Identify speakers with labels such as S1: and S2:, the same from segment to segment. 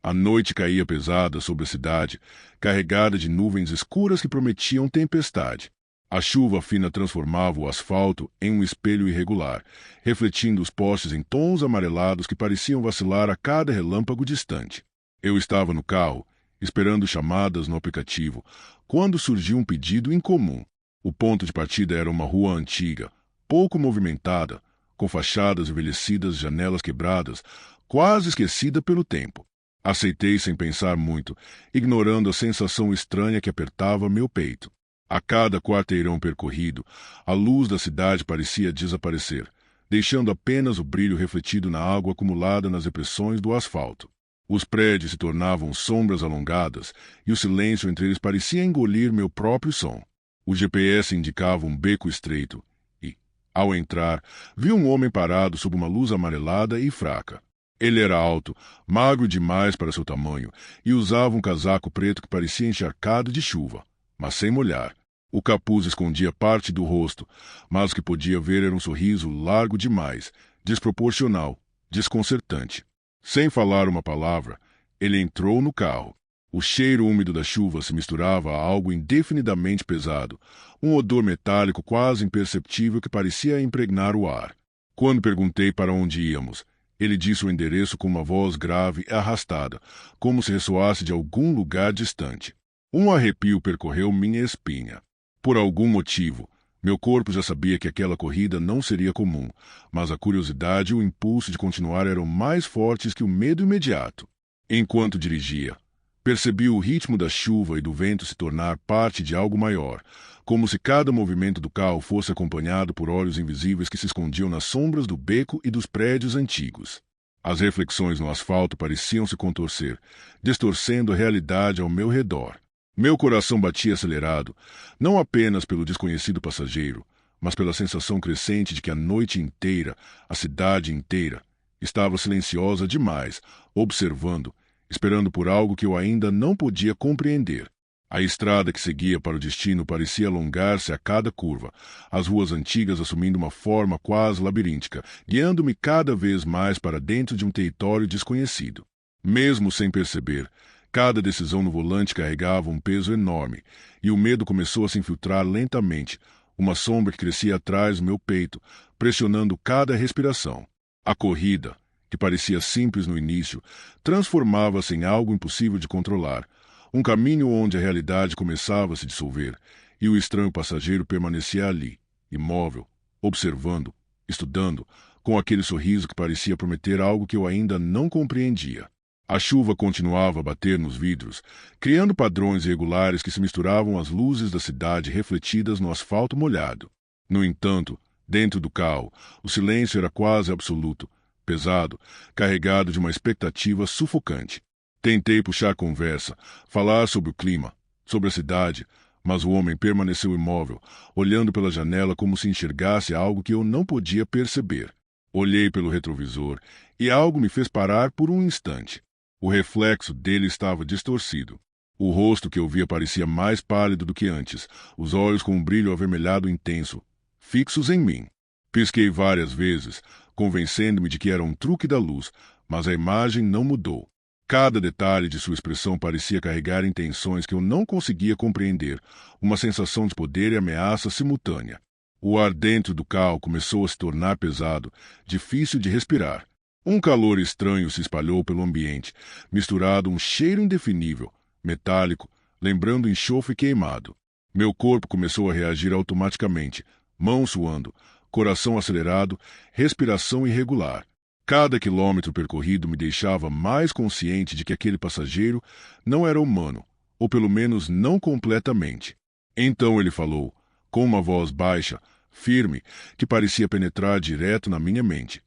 S1: A noite caía pesada sobre a cidade, carregada de nuvens escuras que prometiam tempestade. A chuva fina transformava o asfalto em um espelho irregular, refletindo os postes em tons amarelados que pareciam vacilar a cada relâmpago distante. Eu estava no carro, esperando chamadas no aplicativo, quando surgiu um pedido incomum. O ponto de partida era uma rua antiga, pouco movimentada, com fachadas envelhecidas, janelas quebradas, quase esquecida pelo tempo. Aceitei sem pensar muito, ignorando a sensação estranha que apertava meu peito. A cada quarteirão percorrido, a luz da cidade parecia desaparecer, deixando apenas o brilho refletido na água acumulada nas depressões do asfalto. Os prédios se tornavam sombras alongadas e o silêncio entre eles parecia engolir meu próprio som. O GPS indicava um beco estreito e, ao entrar, vi um homem parado sob uma luz amarelada e fraca. Ele era alto, magro demais para seu tamanho, e usava um casaco preto que parecia encharcado de chuva, mas sem molhar. O capuz escondia parte do rosto, mas o que podia ver era um sorriso largo demais, desproporcional, desconcertante. Sem falar uma palavra, ele entrou no carro. O cheiro úmido da chuva se misturava a algo indefinidamente pesado, um odor metálico quase imperceptível que parecia impregnar o ar. Quando perguntei para onde íamos, ele disse o endereço com uma voz grave e arrastada, como se ressoasse de algum lugar distante. Um arrepio percorreu minha espinha. Por algum motivo, meu corpo já sabia que aquela corrida não seria comum, mas a curiosidade e o impulso de continuar eram mais fortes que o medo imediato. Enquanto dirigia, percebi o ritmo da chuva e do vento se tornar parte de algo maior, como se cada movimento do carro fosse acompanhado por olhos invisíveis que se escondiam nas sombras do beco e dos prédios antigos. As reflexões no asfalto pareciam se contorcer, distorcendo a realidade ao meu redor. Meu coração batia acelerado, não apenas pelo desconhecido passageiro, mas pela sensação crescente de que a noite inteira, a cidade inteira, estava silenciosa demais, observando, esperando por algo que eu ainda não podia compreender. A estrada que seguia para o destino parecia alongar-se a cada curva, as ruas antigas assumindo uma forma quase labiríntica, guiando-me cada vez mais para dentro de um território desconhecido. Mesmo sem perceber, cada decisão no volante carregava um peso enorme, e o medo começou a se infiltrar lentamente, uma sombra que crescia atrás do meu peito, pressionando cada respiração. A corrida, que parecia simples no início, transformava-se em algo impossível de controlar, um caminho onde a realidade começava a se dissolver, e o estranho passageiro permanecia ali, imóvel, observando, estudando, com aquele sorriso que parecia prometer algo que eu ainda não compreendia. A chuva continuava a bater nos vidros, criando padrões irregulares que se misturavam às luzes da cidade refletidas no asfalto molhado. No entanto, dentro do carro, o silêncio era quase absoluto, pesado, carregado de uma expectativa sufocante. Tentei puxar conversa, falar sobre o clima, sobre a cidade, mas o homem permaneceu imóvel, olhando pela janela como se enxergasse algo que eu não podia perceber. Olhei pelo retrovisor e algo me fez parar por um instante. O reflexo dele estava distorcido. O rosto que eu via parecia mais pálido do que antes, os olhos com um brilho avermelhado intenso, fixos em mim. Pisquei várias vezes, convencendo-me de que era um truque da luz, mas a imagem não mudou. Cada detalhe de sua expressão parecia carregar intenções que eu não conseguia compreender, uma sensação de poder e ameaça simultânea. O ar dentro do carro começou a se tornar pesado, difícil de respirar. Um calor estranho se espalhou pelo ambiente, misturado a um cheiro indefinível, metálico, lembrando enxofre queimado. Meu corpo começou a reagir automaticamente, mãos suando, coração acelerado, respiração irregular. Cada quilômetro percorrido me deixava mais consciente de que aquele passageiro não era humano, ou pelo menos não completamente. Então ele falou, com uma voz baixa, firme, que parecia penetrar direto na minha mente.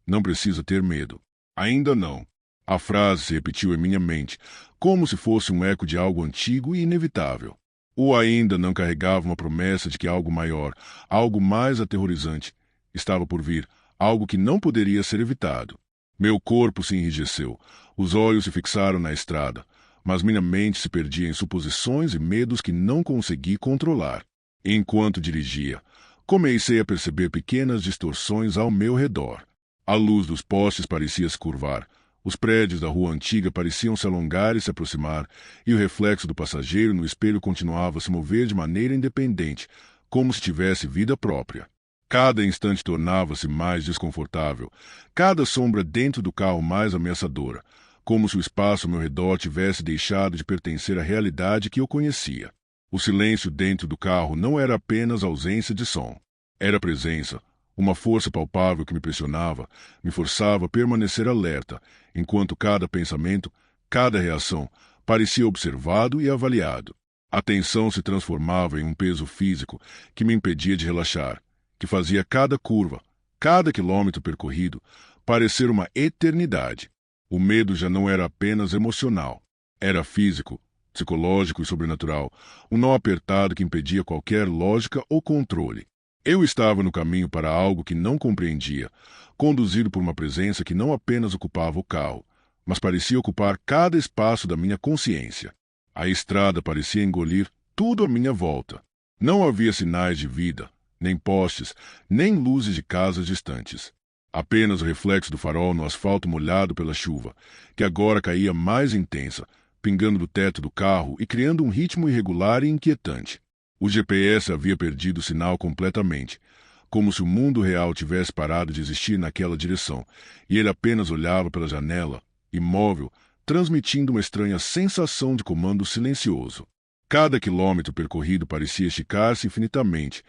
S1: Não precisa ter medo. Ainda não. A frase se repetiu em minha mente, como se fosse um eco de algo antigo e inevitável. O ainda não carregava uma promessa de que algo maior, algo mais aterrorizante, estava por vir, algo que não poderia ser evitado. Meu corpo se enrijeceu, os olhos se fixaram na estrada, mas minha mente se perdia em suposições e medos que não consegui controlar. Enquanto dirigia, comecei a perceber pequenas distorções ao meu redor. A luz dos postes parecia se curvar, Os prédios da rua antiga pareciam se alongar e se aproximar, e o reflexo do passageiro no espelho continuava a se mover de maneira independente, como se tivesse vida própria. Cada instante tornava-se mais desconfortável, cada sombra dentro do carro mais ameaçadora, como se o espaço ao meu redor tivesse deixado de pertencer à realidade que eu conhecia. O silêncio dentro do carro não era apenas ausência de som. Era presença, uma força palpável que me pressionava, me forçava a permanecer alerta, enquanto cada pensamento, cada reação, parecia observado e avaliado. A tensão se transformava em um peso físico que me impedia de relaxar, que fazia cada curva, cada quilômetro percorrido, parecer uma eternidade. O medo já não era apenas emocional, era físico, psicológico e sobrenatural, um nó apertado que impedia qualquer lógica ou controle. Eu estava no caminho para algo que não compreendia, conduzido por uma presença que não apenas ocupava o carro, mas parecia ocupar cada espaço da minha consciência. A estrada parecia engolir tudo à minha volta. Não havia sinais de vida, nem postes, nem luzes de casas distantes. Apenas o reflexo do farol no asfalto molhado pela chuva, que agora caía mais intensa, pingando do teto do carro e criando um ritmo irregular e inquietante. O GPS havia perdido o sinal completamente, como se o mundo real tivesse parado de existir naquela direção, e ele apenas olhava pela janela, imóvel, transmitindo uma estranha sensação de comando silencioso. Cada quilômetro percorrido parecia esticar-se infinitamente,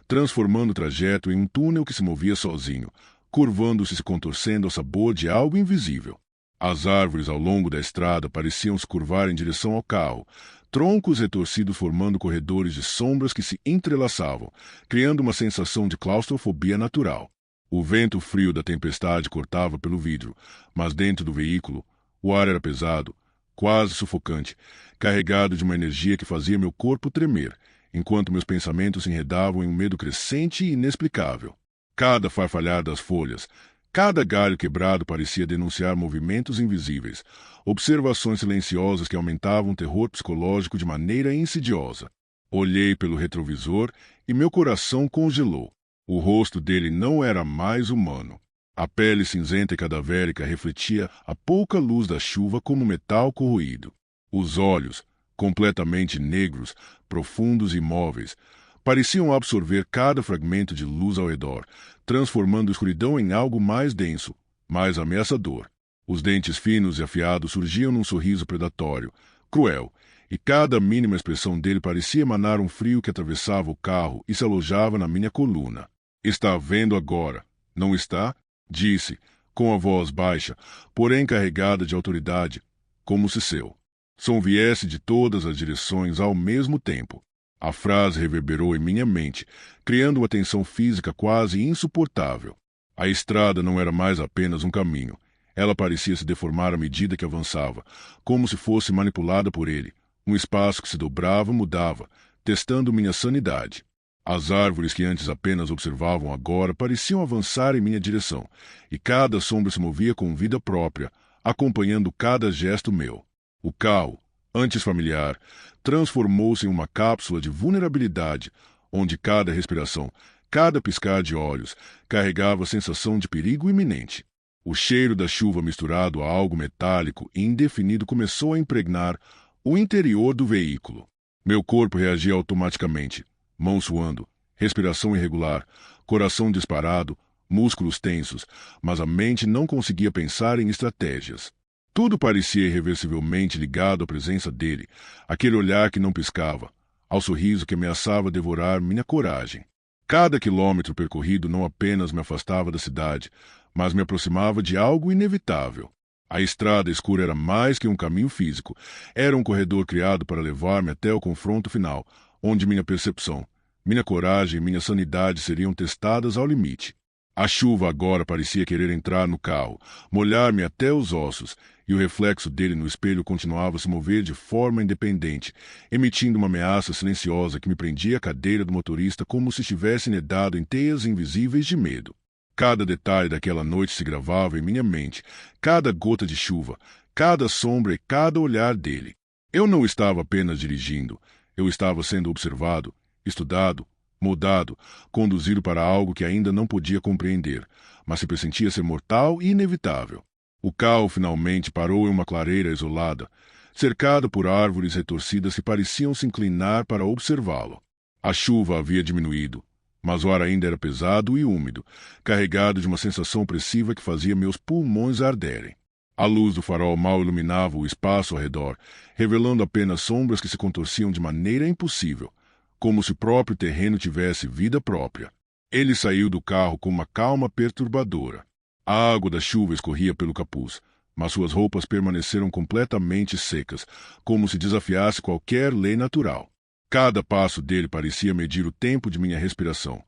S1: transformando o trajeto em um túnel que se movia sozinho, curvando-se e se contorcendo ao sabor de algo invisível. As árvores ao longo da estrada pareciam se curvar em direção ao carro, troncos retorcidos formando corredores de sombras que se entrelaçavam, criando uma sensação de claustrofobia natural. O vento frio da tempestade cortava pelo vidro, mas dentro do veículo, o ar era pesado, quase sufocante, carregado de uma energia que fazia meu corpo tremer, enquanto meus pensamentos se enredavam em um medo crescente e inexplicável. Cada farfalhar das folhas, cada galho quebrado parecia denunciar movimentos invisíveis, observações silenciosas que aumentavam o terror psicológico de maneira insidiosa. Olhei pelo retrovisor e meu coração congelou. O rosto dele não era mais humano. A pele cinzenta e cadavérica refletia a pouca luz da chuva como metal corroído. Os olhos, completamente negros, profundos e imóveis, pareciam absorver cada fragmento de luz ao redor, transformando a escuridão em algo mais denso, mais ameaçador. Os dentes finos e afiados surgiam num sorriso predatório, cruel, e cada mínima expressão dele parecia emanar um frio que atravessava o carro e se alojava na minha coluna. "Está vendo agora, não está?" disse, com a voz baixa, porém carregada de autoridade, como se seu som viesse de todas as direções ao mesmo tempo. A frase reverberou em minha mente, criando uma tensão física quase insuportável. A estrada não era mais apenas um caminho. Ela parecia se deformar à medida que avançava, como se fosse manipulada por ele. Um espaço que se dobrava mudava, testando minha sanidade. As árvores que antes apenas observavam agora pareciam avançar em minha direção, e cada sombra se movia com vida própria, acompanhando cada gesto meu. O carro, antes familiar, transformou-se em uma cápsula de vulnerabilidade, onde cada respiração, cada piscar de olhos, carregava a sensação de perigo iminente. O cheiro da chuva misturado a algo metálico e indefinido começou a impregnar o interior do veículo. Meu corpo reagia automaticamente, mãos suando, respiração irregular, coração disparado, músculos tensos, mas a mente não conseguia pensar em estratégias. Tudo parecia irreversivelmente ligado à presença dele, aquele olhar que não piscava, ao sorriso que ameaçava devorar minha coragem. Cada quilômetro percorrido não apenas me afastava da cidade, mas me aproximava de algo inevitável. A estrada escura era mais que um caminho físico, era um corredor criado para levar-me até o confronto final, onde minha percepção, minha coragem e minha sanidade seriam testadas ao limite. A chuva agora parecia querer entrar no carro, molhar-me até os ossos, e o reflexo dele no espelho continuava a se mover de forma independente, emitindo uma ameaça silenciosa que me prendia à cadeira do motorista como se estivesse enredado em teias invisíveis de medo. Cada detalhe daquela noite se gravava em minha mente, cada gota de chuva, cada sombra e cada olhar dele. Eu não estava apenas dirigindo, eu estava sendo observado, estudado, moldado, conduzido para algo que ainda não podia compreender, mas se pressentia ser mortal e inevitável. O carro finalmente parou em uma clareira isolada, cercada por árvores retorcidas que pareciam se inclinar para observá-lo. A chuva havia diminuído, mas o ar ainda era pesado e úmido, carregado de uma sensação opressiva que fazia meus pulmões arderem. A luz do farol mal iluminava o espaço ao redor, revelando apenas sombras que se contorciam de maneira impossível, como se o próprio terreno tivesse vida própria. Ele saiu do carro com uma calma perturbadora. A água da chuva escorria pelo capuz, mas suas roupas permaneceram completamente secas, como se desafiasse qualquer lei natural. Cada passo dele parecia medir o tempo de minha respiração,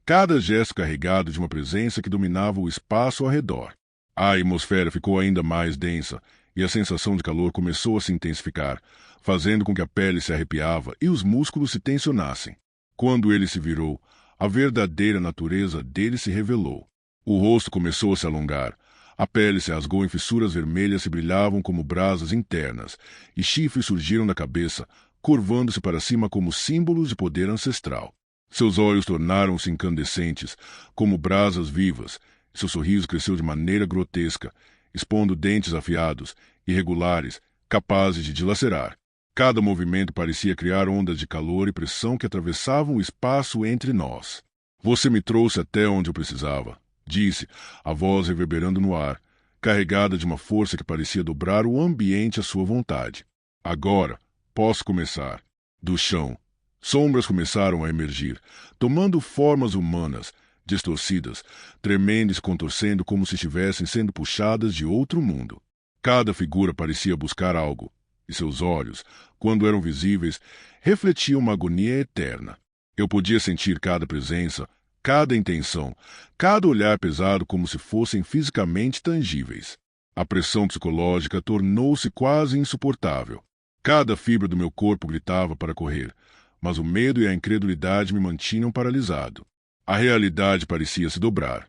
S1: cada gesto carregado de uma presença que dominava o espaço ao redor. A atmosfera ficou ainda mais densa e a sensação de calor começou a se intensificar, fazendo com que a pele se arrepiava e os músculos se tensionassem. Quando ele se virou, a verdadeira natureza dele se revelou. O rosto começou a se alongar, a pele se rasgou em fissuras vermelhas que brilhavam como brasas internas, e chifres surgiram da cabeça, curvando-se para cima como símbolos de poder ancestral. Seus olhos tornaram-se incandescentes, como brasas vivas, e seu sorriso cresceu de maneira grotesca, expondo dentes afiados, irregulares, capazes de dilacerar. Cada movimento parecia criar ondas de calor e pressão que atravessavam o espaço entre nós. Você me trouxe até onde eu precisava, disse, a voz reverberando no ar, carregada de uma força que parecia dobrar o ambiente à sua vontade. Agora, posso começar. Do chão, sombras começaram a emergir, tomando formas humanas, distorcidas, tremendo e se contorcendo como se estivessem sendo puxadas de outro mundo. Cada figura parecia buscar algo, e seus olhos, quando eram visíveis, refletiam uma agonia eterna. Eu podia sentir cada presença, cada intenção, cada olhar pesado como se fossem fisicamente tangíveis. A pressão psicológica tornou-se quase insuportável. Cada fibra do meu corpo gritava para correr, mas o medo e a incredulidade me mantinham paralisado. A realidade parecia se dobrar.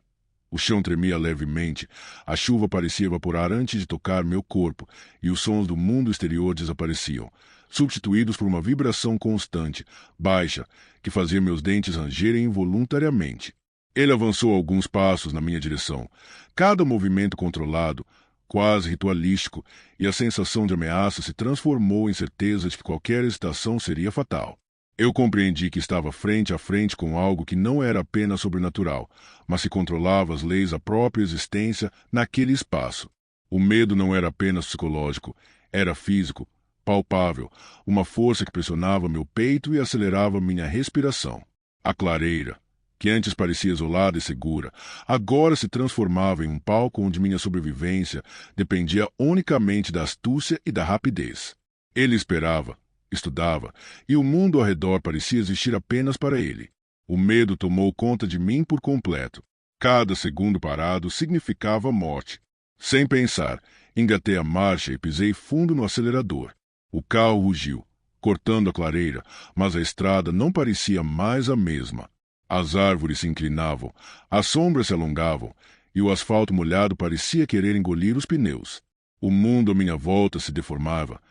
S1: O chão tremia levemente, a chuva parecia evaporar antes de tocar meu corpo, e os sons do mundo exterior desapareciam, substituídos por uma vibração constante, baixa, que fazia meus dentes rangerem involuntariamente. Ele avançou alguns passos na minha direção, cada movimento controlado, quase ritualístico, e a sensação de ameaça se transformou em certeza de que qualquer hesitação seria fatal. Eu compreendi que estava frente a frente com algo que não era apenas sobrenatural, mas que controlava as leis da própria existência naquele espaço. O medo não era apenas psicológico, era físico, palpável, uma força que pressionava meu peito e acelerava minha respiração. A clareira, que antes parecia isolada e segura, agora se transformava em um palco onde minha sobrevivência dependia unicamente da astúcia e da rapidez. Ele esperava, estudava, e o mundo ao redor parecia existir apenas para ele. O medo tomou conta de mim por completo. Cada segundo parado significava morte. Sem pensar, engatei a marcha e pisei fundo no acelerador. O carro rugiu, cortando a clareira, mas a estrada não parecia mais a mesma. As árvores se inclinavam, as sombras se alongavam, e o asfalto molhado parecia querer engolir os pneus. O mundo à minha volta se deformava,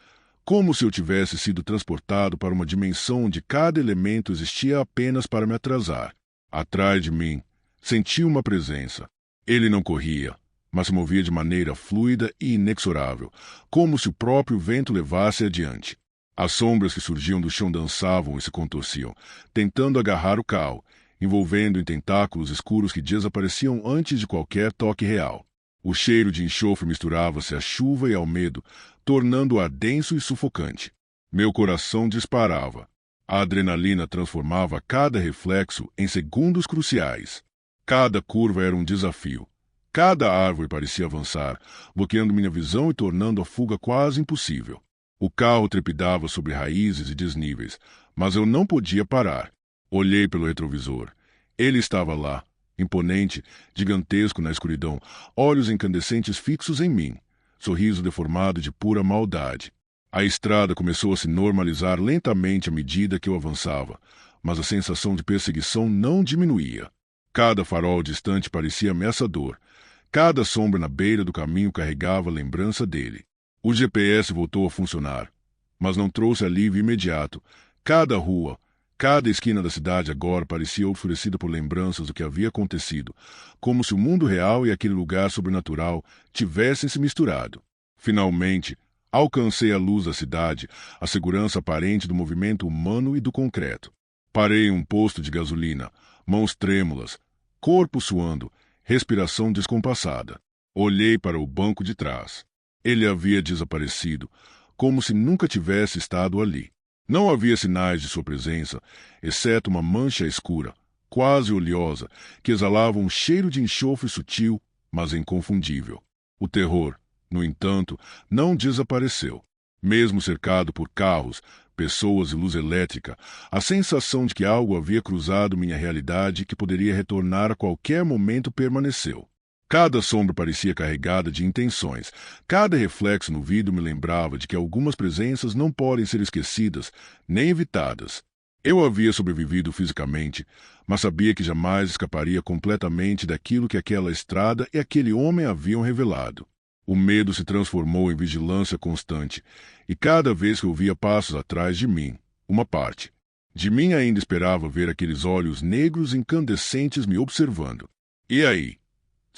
S1: como se eu tivesse sido transportado para uma dimensão onde cada elemento existia apenas para me atrasar. Atrás de mim, senti uma presença. Ele não corria, mas se movia de maneira fluida e inexorável, como se o próprio vento levasse adiante. As sombras que surgiam do chão dançavam e se contorciam, tentando agarrar o carro, envolvendo em tentáculos escuros que desapareciam antes de qualquer toque real. O cheiro de enxofre misturava-se à chuva e ao medo, tornando o ar denso e sufocante. Meu coração disparava. A adrenalina transformava cada reflexo em segundos cruciais. Cada curva era um desafio. Cada árvore parecia avançar, bloqueando minha visão e tornando a fuga quase impossível. O carro trepidava sobre raízes e desníveis, mas eu não podia parar. Olhei pelo retrovisor. Ele estava lá, imponente, gigantesco na escuridão, olhos incandescentes fixos em mim, sorriso deformado de pura maldade. A estrada começou a se normalizar lentamente à medida que eu avançava, mas a sensação de perseguição não diminuía. Cada farol distante parecia ameaçador. Cada sombra na beira do caminho carregava a lembrança dele. O GPS voltou a funcionar, mas não trouxe alívio imediato. Cada rua, Cada esquina da cidade agora parecia oferecida por lembranças do que havia acontecido, como se o mundo real e aquele lugar sobrenatural tivessem se misturado. Finalmente, alcancei a luz da cidade, a segurança aparente do movimento humano e do concreto. Parei em um posto de gasolina, mãos trêmulas, corpo suando, respiração descompassada. Olhei para o banco de trás. Ele havia desaparecido, como se nunca tivesse estado ali. Não havia sinais de sua presença, exceto uma mancha escura, quase oleosa, que exalava um cheiro de enxofre sutil, mas inconfundível. O terror, no entanto, não desapareceu. Mesmo cercado por carros, pessoas e luz elétrica, a sensação de que algo havia cruzado minha realidade e que poderia retornar a qualquer momento permaneceu. Cada sombra parecia carregada de intenções. Cada reflexo no vidro me lembrava de que algumas presenças não podem ser esquecidas nem evitadas. Eu havia sobrevivido fisicamente, mas sabia que jamais escaparia completamente daquilo que aquela estrada e aquele homem haviam revelado. O medo se transformou em vigilância constante, e cada vez que eu via passos atrás de mim, uma parte de mim ainda esperava ver aqueles olhos negros incandescentes me observando. E aí?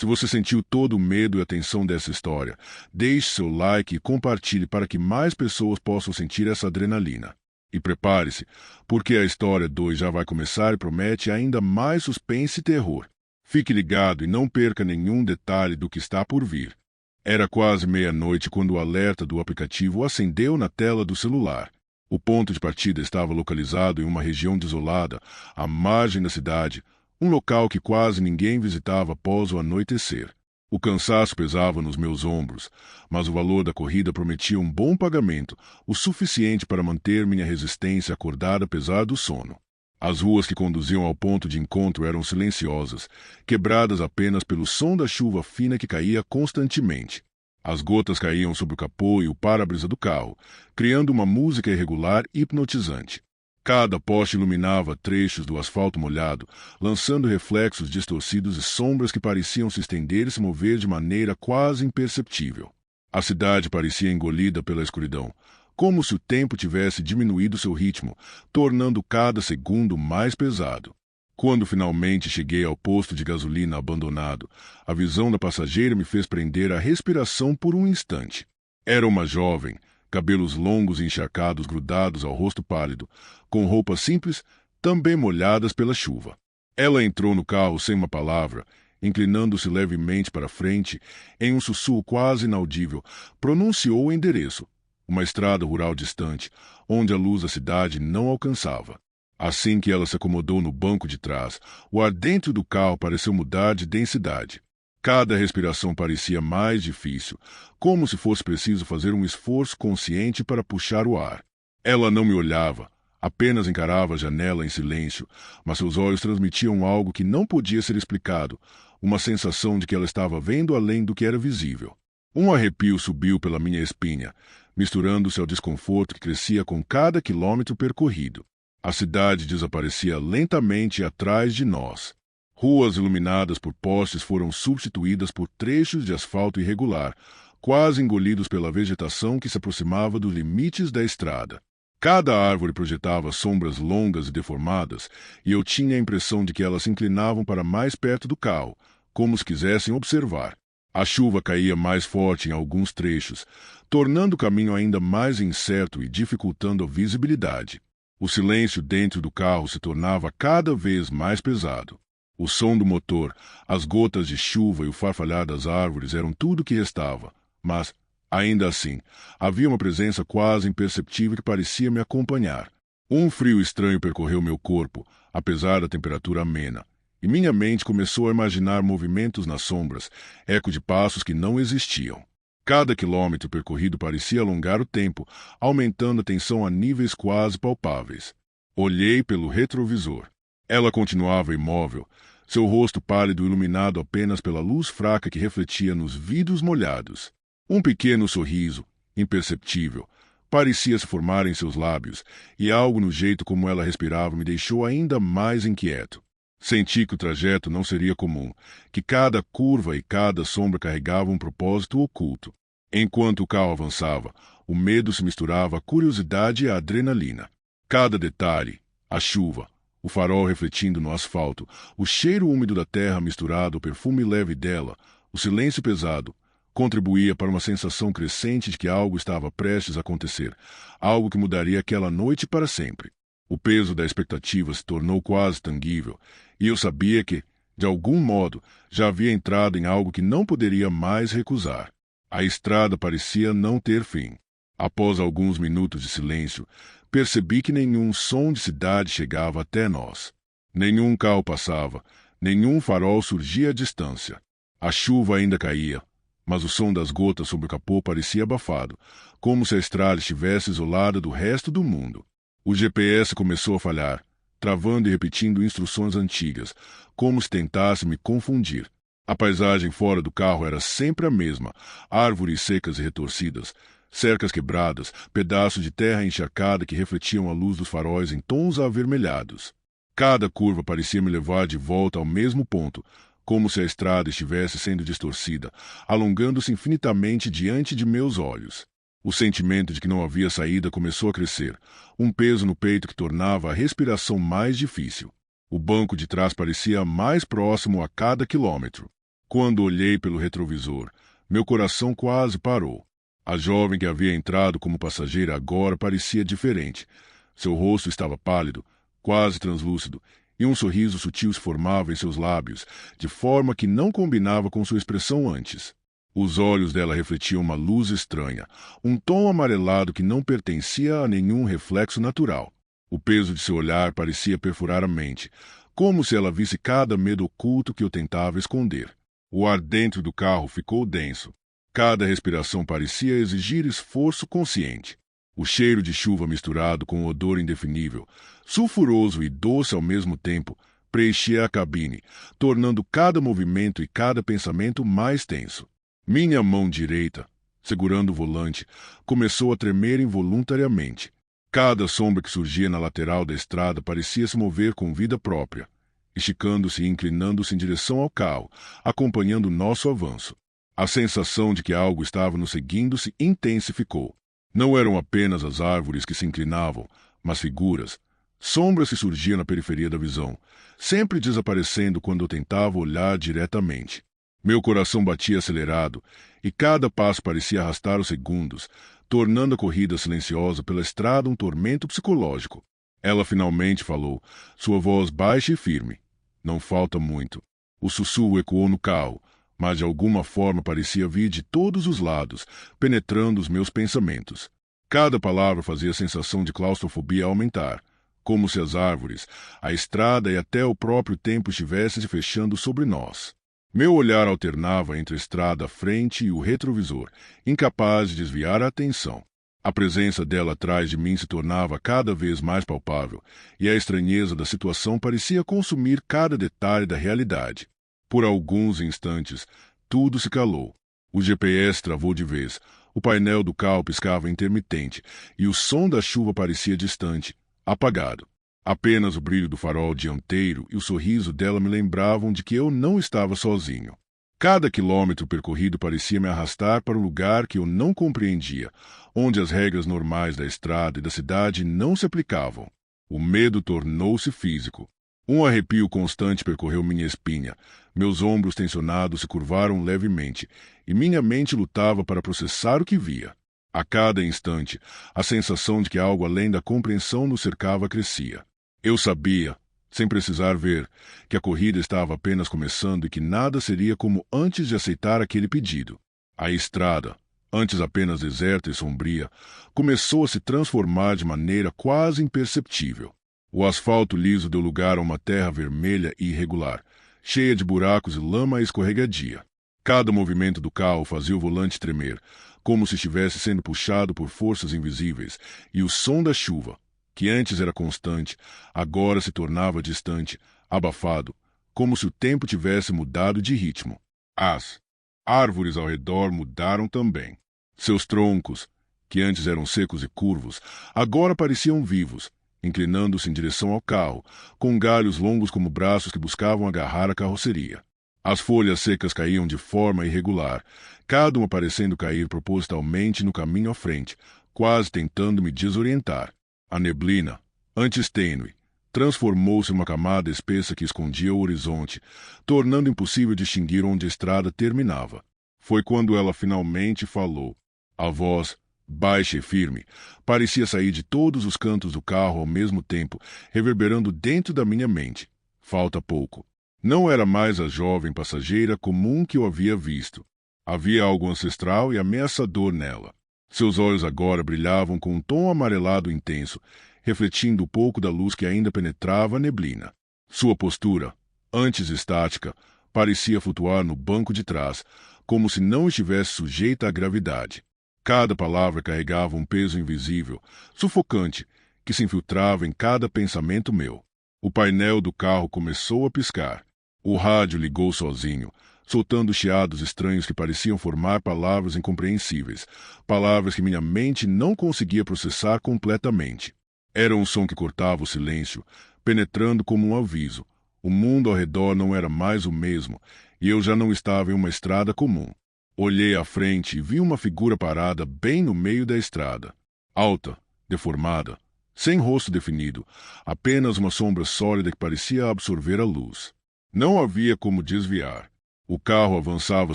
S1: Se você sentiu todo o medo e a tensão dessa história, deixe seu like e compartilhe para que mais pessoas possam sentir essa adrenalina. E prepare-se, porque a história 2 já vai começar e promete ainda mais suspense e terror. Fique ligado e não perca nenhum detalhe do que está por vir. Era quase meia-noite quando o alerta do aplicativo acendeu na tela do celular. O ponto de partida estava localizado em uma região desolada, à margem da cidade, um local que quase ninguém visitava após o anoitecer. O cansaço pesava nos meus ombros, mas o valor da corrida prometia um bom pagamento, o suficiente para manter minha resistência acordada apesar do sono. As ruas que conduziam ao ponto de encontro eram silenciosas, quebradas apenas pelo som da chuva fina que caía constantemente. As gotas caíam sobre o capô e o para-brisa do carro, criando uma música irregular e hipnotizante. Cada poste iluminava trechos do asfalto molhado, lançando reflexos distorcidos e sombras que pareciam se estender e se mover de maneira quase imperceptível. A cidade parecia engolida pela escuridão, como se o tempo tivesse diminuído seu ritmo, tornando cada segundo mais pesado. Quando finalmente cheguei ao posto de gasolina abandonado, a visão da passageira me fez prender a respiração por um instante. Era uma jovem, cabelos longos e encharcados grudados ao rosto pálido, com roupas simples, também molhadas pela chuva. Ela entrou no carro sem uma palavra, inclinando-se levemente para frente, em um sussurro quase inaudível, pronunciou o endereço, uma estrada rural distante, onde a luz da cidade não alcançava. Assim que ela se acomodou no banco de trás, o ar dentro do carro pareceu mudar de densidade. Cada respiração parecia mais difícil, como se fosse preciso fazer um esforço consciente para puxar o ar. Ela não me olhava, apenas encarava a janela em silêncio, mas seus olhos transmitiam algo que não podia ser explicado, uma sensação de que ela estava vendo além do que era visível. Um arrepio subiu pela minha espinha, misturando-se ao desconforto que crescia com cada quilômetro percorrido. A cidade desaparecia lentamente atrás de nós. Ruas iluminadas por postes foram substituídas por trechos de asfalto irregular, quase engolidos pela vegetação que se aproximava dos limites da estrada. Cada árvore projetava sombras longas e deformadas, e eu tinha a impressão de que elas se inclinavam para mais perto do carro, como se quisessem observar. A chuva caía mais forte em alguns trechos, tornando o caminho ainda mais incerto e dificultando a visibilidade. O silêncio dentro do carro se tornava cada vez mais pesado. O som do motor, as gotas de chuva e o farfalhar das árvores eram tudo o que restava, mas, ainda assim, havia uma presença quase imperceptível que parecia me acompanhar. Um frio estranho percorreu meu corpo, apesar da temperatura amena, e minha mente começou a imaginar movimentos nas sombras, eco de passos que não existiam. Cada quilômetro percorrido parecia alongar o tempo, aumentando a tensão a níveis quase palpáveis. Olhei pelo retrovisor. Ela continuava imóvel, seu rosto pálido iluminado apenas pela luz fraca que refletia nos vidros molhados. Um pequeno sorriso, imperceptível, parecia se formar em seus lábios, e algo no jeito como ela respirava me deixou ainda mais inquieto. Senti que o trajeto não seria comum, que cada curva e cada sombra carregava um propósito oculto. Enquanto o carro avançava, o medo se misturava à curiosidade e à adrenalina. Cada detalhe, A chuva, o farol refletindo no asfalto, o cheiro úmido da terra misturado ao perfume leve dela, o silêncio pesado, contribuía para uma sensação crescente de que algo estava prestes a acontecer, algo que mudaria aquela noite para sempre. O peso da expectativa se tornou quase tangível, e eu sabia que, de algum modo, já havia entrado em algo que não poderia mais recusar. A estrada parecia não ter fim. Após alguns minutos de silêncio, percebi que nenhum som de cidade chegava até nós. Nenhum carro passava, nenhum farol surgia à distância. A chuva ainda caía, mas o som das gotas sobre o capô parecia abafado, como se a estrada estivesse isolada do resto do mundo. O GPS começou a falhar, travando e repetindo instruções antigas, como se tentasse me confundir. A paisagem fora do carro era sempre a mesma, árvores secas e retorcidas, cercas quebradas, pedaços de terra encharcada que refletiam a luz dos faróis em tons avermelhados. Cada curva parecia me levar de volta ao mesmo ponto, como se a estrada estivesse sendo distorcida, alongando-se infinitamente diante de meus olhos. O sentimento de que não havia saída começou a crescer, um peso no peito que tornava a respiração mais difícil. O banco de trás parecia mais próximo a cada quilômetro. Quando olhei pelo retrovisor, meu coração quase parou. A jovem que havia entrado como passageira agora parecia diferente. Seu rosto estava pálido, quase translúcido, e um sorriso sutil se formava em seus lábios, de forma que não combinava com sua expressão antes. Os olhos dela refletiam uma luz estranha, um tom amarelado que não pertencia a nenhum reflexo natural. O peso de seu olhar parecia perfurar a mente, como se ela visse cada medo oculto que eu tentava esconder. O ar dentro do carro ficou denso. Cada respiração parecia exigir esforço consciente. O cheiro de chuva misturado com um odor indefinível, sulfuroso e doce ao mesmo tempo, preenchia a cabine, tornando cada movimento e cada pensamento mais tenso. Minha mão direita, segurando o volante, começou a tremer involuntariamente. Cada sombra que surgia na lateral da estrada parecia se mover com vida própria, esticando-se e inclinando-se em direção ao carro, acompanhando nosso avanço. A sensação de que algo estava nos seguindo se intensificou. Não eram apenas as árvores que se inclinavam, mas figuras, sombras que surgiam na periferia da visão, sempre desaparecendo quando eu tentava olhar diretamente. Meu coração batia acelerado, e cada passo parecia arrastar os segundos, tornando a corrida silenciosa pela estrada um tormento psicológico. Ela finalmente falou, sua voz baixa e firme. Não falta muito. O sussurro ecoou no carro, mas de alguma forma parecia vir de todos os lados, penetrando os meus pensamentos. Cada palavra fazia a sensação de claustrofobia aumentar, como se as árvores, a estrada e até o próprio tempo estivessem se fechando sobre nós. Meu olhar alternava entre a estrada à frente e o retrovisor, incapaz de desviar a atenção. A presença dela atrás de mim se tornava cada vez mais palpável, e a estranheza da situação parecia consumir cada detalhe da realidade. Por alguns instantes, tudo se calou. O GPS travou de vez, o painel do carro piscava intermitente, e o som da chuva parecia distante, apagado. Apenas o brilho do farol dianteiro e o sorriso dela me lembravam de que eu não estava sozinho. Cada quilômetro percorrido parecia me arrastar para um lugar que eu não compreendia, onde as regras normais da estrada e da cidade não se aplicavam. O medo tornou-se físico. Um arrepio constante percorreu minha espinha, meus ombros tensionados se curvaram levemente, e minha mente lutava para processar o que via. A cada instante, a sensação de que algo além da compreensão nos cercava crescia. Eu sabia, sem precisar ver, que a corrida estava apenas começando e que nada seria como antes de aceitar aquele pedido. A estrada, antes apenas deserta e sombria, começou a se transformar de maneira quase imperceptível. O asfalto liso deu lugar a uma terra vermelha e irregular, cheia de buracos e lama escorregadia. Cada movimento do carro fazia o volante tremer, como se estivesse sendo puxado por forças invisíveis, e o som da chuva, que antes era constante, agora se tornava distante, abafado, como se o tempo tivesse mudado de ritmo. As árvores ao redor mudaram também. Seus troncos, que antes eram secos e curvos, agora pareciam vivos, inclinando-se em direção ao carro, com galhos longos como braços que buscavam agarrar a carroceria. As folhas secas caíam de forma irregular, cada uma parecendo cair propositalmente no caminho à frente, quase tentando me desorientar. A neblina, antes tênue, transformou-se em uma camada espessa que escondia o horizonte, tornando impossível distinguir onde a estrada terminava. Foi quando ela finalmente falou. A voz, baixa e firme, parecia sair de todos os cantos do carro ao mesmo tempo, reverberando dentro da minha mente. Falta pouco. Não era mais a jovem passageira comum que eu havia visto. Havia algo ancestral e ameaçador nela. Seus olhos agora brilhavam com um tom amarelado intenso, refletindo um pouco da luz que ainda penetrava a neblina. Sua postura, antes estática, parecia flutuar no banco de trás, como se não estivesse sujeita à gravidade. Cada palavra carregava um peso invisível, sufocante, que se infiltrava em cada pensamento meu. O painel do carro começou a piscar. O rádio ligou sozinho, soltando chiados estranhos que pareciam formar palavras incompreensíveis, palavras que minha mente não conseguia processar completamente. Era um som que cortava o silêncio, penetrando como um aviso. O mundo ao redor não era mais o mesmo, e eu já não estava em uma estrada comum. Olhei à frente e vi uma figura parada bem no meio da estrada. Alta, deformada, sem rosto definido, apenas uma sombra sólida que parecia absorver a luz. Não havia como desviar. O carro avançava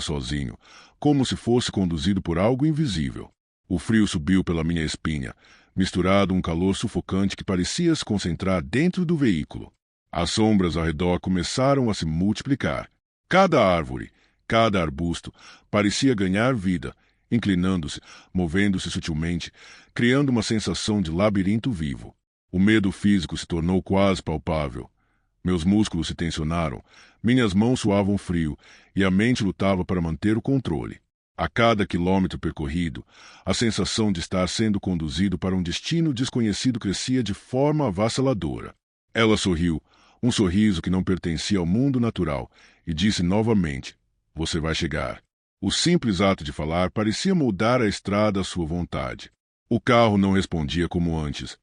S1: sozinho, como se fosse conduzido por algo invisível. O frio subiu pela minha espinha, misturado a um calor sufocante que parecia se concentrar dentro do veículo. As sombras ao redor começaram a se multiplicar. Cada árvore, cada arbusto, parecia ganhar vida, inclinando-se, movendo-se sutilmente, criando uma sensação de labirinto vivo. O medo físico se tornou quase palpável. Meus músculos se tensionaram, minhas mãos suavam frio e a mente lutava para manter o controle. A cada quilômetro percorrido, a sensação de estar sendo conduzido para um destino desconhecido crescia de forma avassaladora. Ela sorriu, um sorriso que não pertencia ao mundo natural, e disse novamente: "Você vai chegar." O simples ato de falar parecia moldar a estrada à sua vontade. O carro não respondia como antes.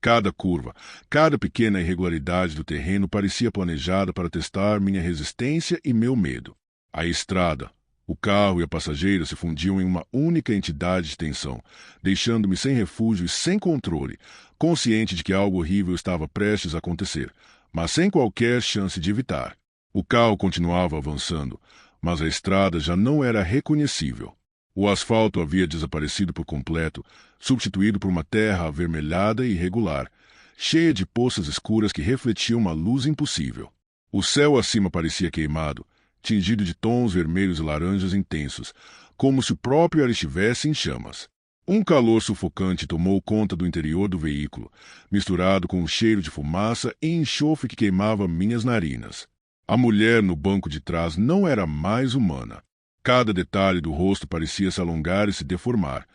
S1: Cada curva, cada pequena irregularidade do terreno parecia planejada para testar minha resistência e meu medo. A estrada, o carro e a passageira se fundiam em uma única entidade de tensão, deixando-me sem refúgio e sem controle, consciente de que algo horrível estava prestes a acontecer, mas sem qualquer chance de evitar. O carro continuava avançando, mas a estrada já não era reconhecível. O asfalto havia desaparecido por completo, substituído por uma terra avermelhada e irregular, cheia de poças escuras que refletiam uma luz impossível. O céu acima parecia queimado, tingido de tons vermelhos e laranjas intensos, como se o próprio ar estivesse em chamas. Um calor sufocante tomou conta do interior do veículo, misturado com um cheiro de fumaça e enxofre que queimava minhas narinas. A mulher no banco de trás não era mais humana. Cada detalhe do rosto parecia se alongar e se deformar,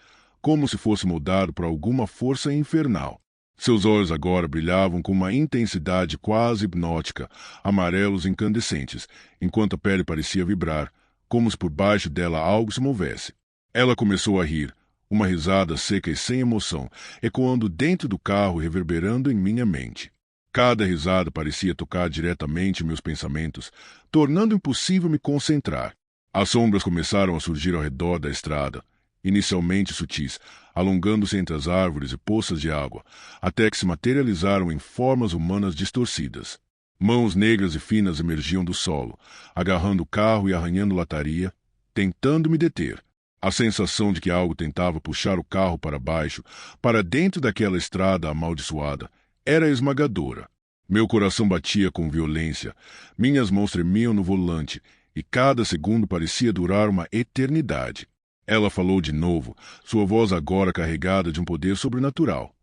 S1: como se fosse moldado por alguma força infernal. Seus olhos agora brilhavam com uma intensidade quase hipnótica, amarelos incandescentes, enquanto a pele parecia vibrar, como se por baixo dela algo se movesse. Ela começou a rir, uma risada seca e sem emoção, ecoando dentro do carro e reverberando em minha mente. Cada risada parecia tocar diretamente meus pensamentos, tornando impossível me concentrar. As sombras começaram a surgir ao redor da estrada, inicialmente sutis, alongando-se entre as árvores e poças de água, até que se materializaram em formas humanas distorcidas. Mãos negras e finas emergiam do solo, agarrando o carro e arranhando lataria, tentando me deter. A sensação de que algo tentava puxar o carro para baixo, para dentro daquela estrada amaldiçoada, era esmagadora. Meu coração batia com violência, minhas mãos tremiam no volante, e cada segundo parecia durar uma eternidade. Ela falou de novo, sua voz agora carregada de um poder sobrenatural.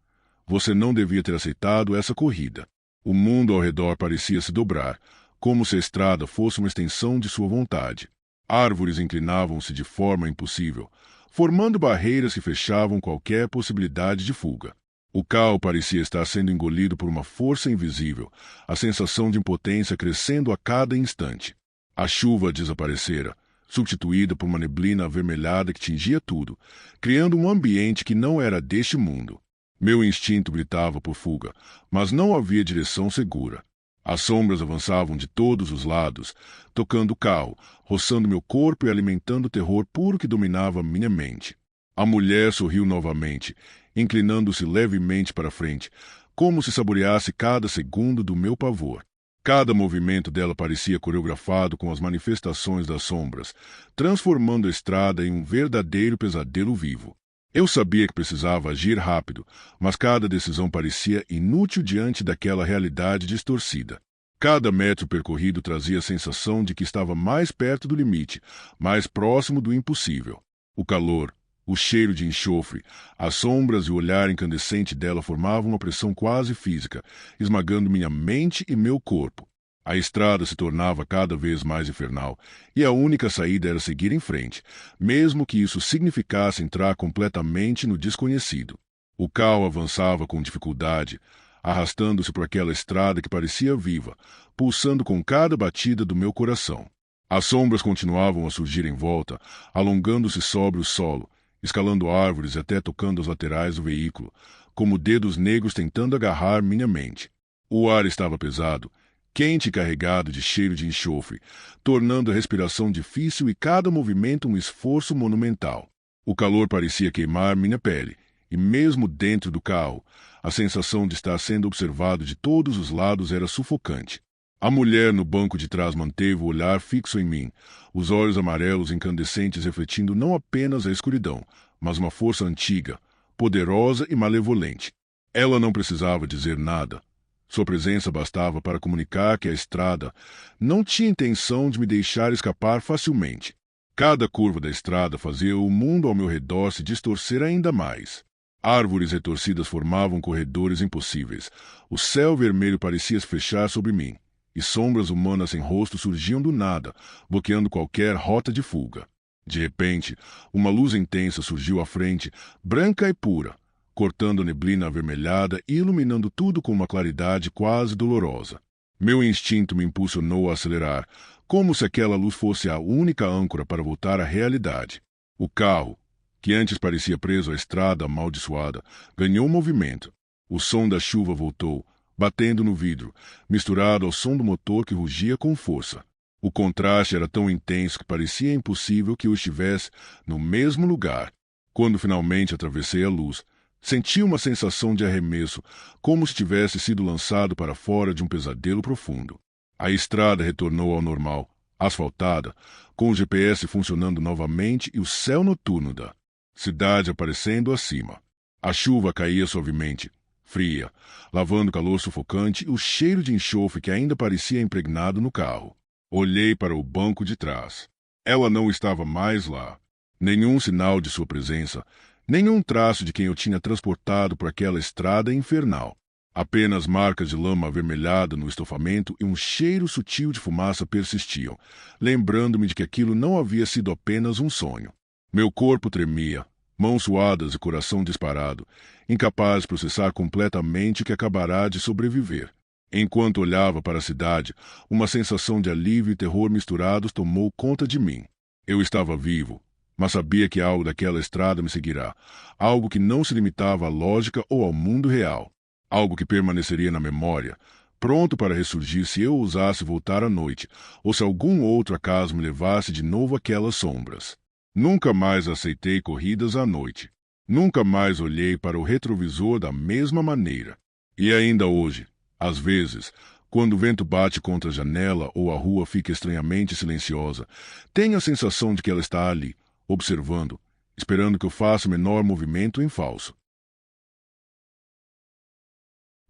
S1: Você não devia ter aceitado essa corrida. O mundo ao redor parecia se dobrar, como se a estrada fosse uma extensão de sua vontade. Árvores inclinavam-se de forma impossível, formando barreiras que fechavam qualquer possibilidade de fuga. O carro parecia estar sendo engolido por uma força invisível, a sensação de impotência crescendo a cada instante. A chuva desaparecera, substituída por uma neblina avermelhada que tingia tudo, criando um ambiente que não era deste mundo. Meu instinto gritava por fuga, mas não havia direção segura. As sombras avançavam de todos os lados, tocando o carro, roçando meu corpo e alimentando o terror puro que dominava minha mente. A mulher sorriu novamente, inclinando-se levemente para frente, como se saboreasse cada segundo do meu pavor. Cada movimento dela parecia coreografado com as manifestações das sombras, transformando a estrada em um verdadeiro pesadelo vivo. Eu sabia que precisava agir rápido, mas cada decisão parecia inútil diante daquela realidade distorcida. Cada metro percorrido trazia a sensação de que estava mais perto do limite, mais próximo do impossível. O calor, o cheiro de enxofre, as sombras e o olhar incandescente dela formavam uma pressão quase física, esmagando minha mente e meu corpo. A estrada se tornava cada vez mais infernal, e a única saída era seguir em frente, mesmo que isso significasse entrar completamente no desconhecido. O carro avançava com dificuldade, arrastando-se por aquela estrada que parecia viva, pulsando com cada batida do meu coração. As sombras continuavam a surgir em volta, alongando-se sobre o solo, escalando árvores e até tocando as laterais do veículo, como dedos negros tentando agarrar minha mente. O ar estava pesado, quente e carregado de cheiro de enxofre, tornando a respiração difícil e cada movimento um esforço monumental. O calor parecia queimar minha pele, e mesmo dentro do carro, a sensação de estar sendo observado de todos os lados era sufocante. A mulher no banco de trás manteve o olhar fixo em mim, os olhos amarelos incandescentes refletindo não apenas a escuridão, mas uma força antiga, poderosa e malevolente. Ela não precisava dizer nada. Sua presença bastava para comunicar que a estrada não tinha intenção de me deixar escapar facilmente. Cada curva da estrada fazia o mundo ao meu redor se distorcer ainda mais. Árvores retorcidas formavam corredores impossíveis. O céu vermelho parecia se fechar sobre mim, e sombras humanas sem rosto surgiam do nada, bloqueando qualquer rota de fuga. De repente, uma luz intensa surgiu à frente, branca e pura, cortando a neblina avermelhada e iluminando tudo com uma claridade quase dolorosa. Meu instinto me impulsionou a acelerar, como se aquela luz fosse a única âncora para voltar à realidade. O carro, que antes parecia preso à estrada amaldiçoada, ganhou movimento. O som da chuva voltou, batendo no vidro, misturado ao som do motor que rugia com força. O contraste era tão intenso que parecia impossível que eu estivesse no mesmo lugar. Quando finalmente atravessei a luz, senti uma sensação de arremesso, como se tivesse sido lançado para fora de um pesadelo profundo. A estrada retornou ao normal, asfaltada, com o GPS funcionando novamente e o céu noturno da cidade aparecendo acima. A chuva caía suavemente, fria, lavando o calor sufocante e o cheiro de enxofre que ainda parecia impregnado no carro. Olhei para o banco de trás. Ela não estava mais lá. Nenhum sinal de sua presença, nenhum traço de quem eu tinha transportado por aquela estrada infernal. Apenas marcas de lama avermelhada no estofamento e um cheiro sutil de fumaça persistiam, lembrando-me de que aquilo não havia sido apenas um sonho. Meu corpo tremia, mãos suadas e coração disparado, incapaz de processar completamente que acabará de sobreviver. Enquanto olhava para a cidade, uma sensação de alívio e terror misturados tomou conta de mim. Eu estava vivo, mas sabia que algo daquela estrada me seguirá, algo que não se limitava à lógica ou ao mundo real, algo que permaneceria na memória, pronto para ressurgir se eu ousasse voltar à noite, ou se algum outro acaso me levasse de novo àquelas sombras. Nunca mais aceitei corridas à noite. Nunca mais olhei para o retrovisor da mesma maneira. E ainda hoje, às vezes, quando o vento bate contra a janela ou a rua fica estranhamente silenciosa, tenho a sensação de que ela está ali, observando, esperando que eu faça o menor movimento em falso.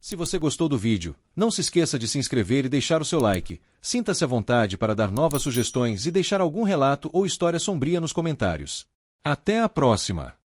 S2: Se você gostou do vídeo, não se esqueça de se inscrever e deixar o seu like. Sinta-se à vontade para dar novas sugestões e deixar algum relato ou história sombria nos comentários. Até a próxima!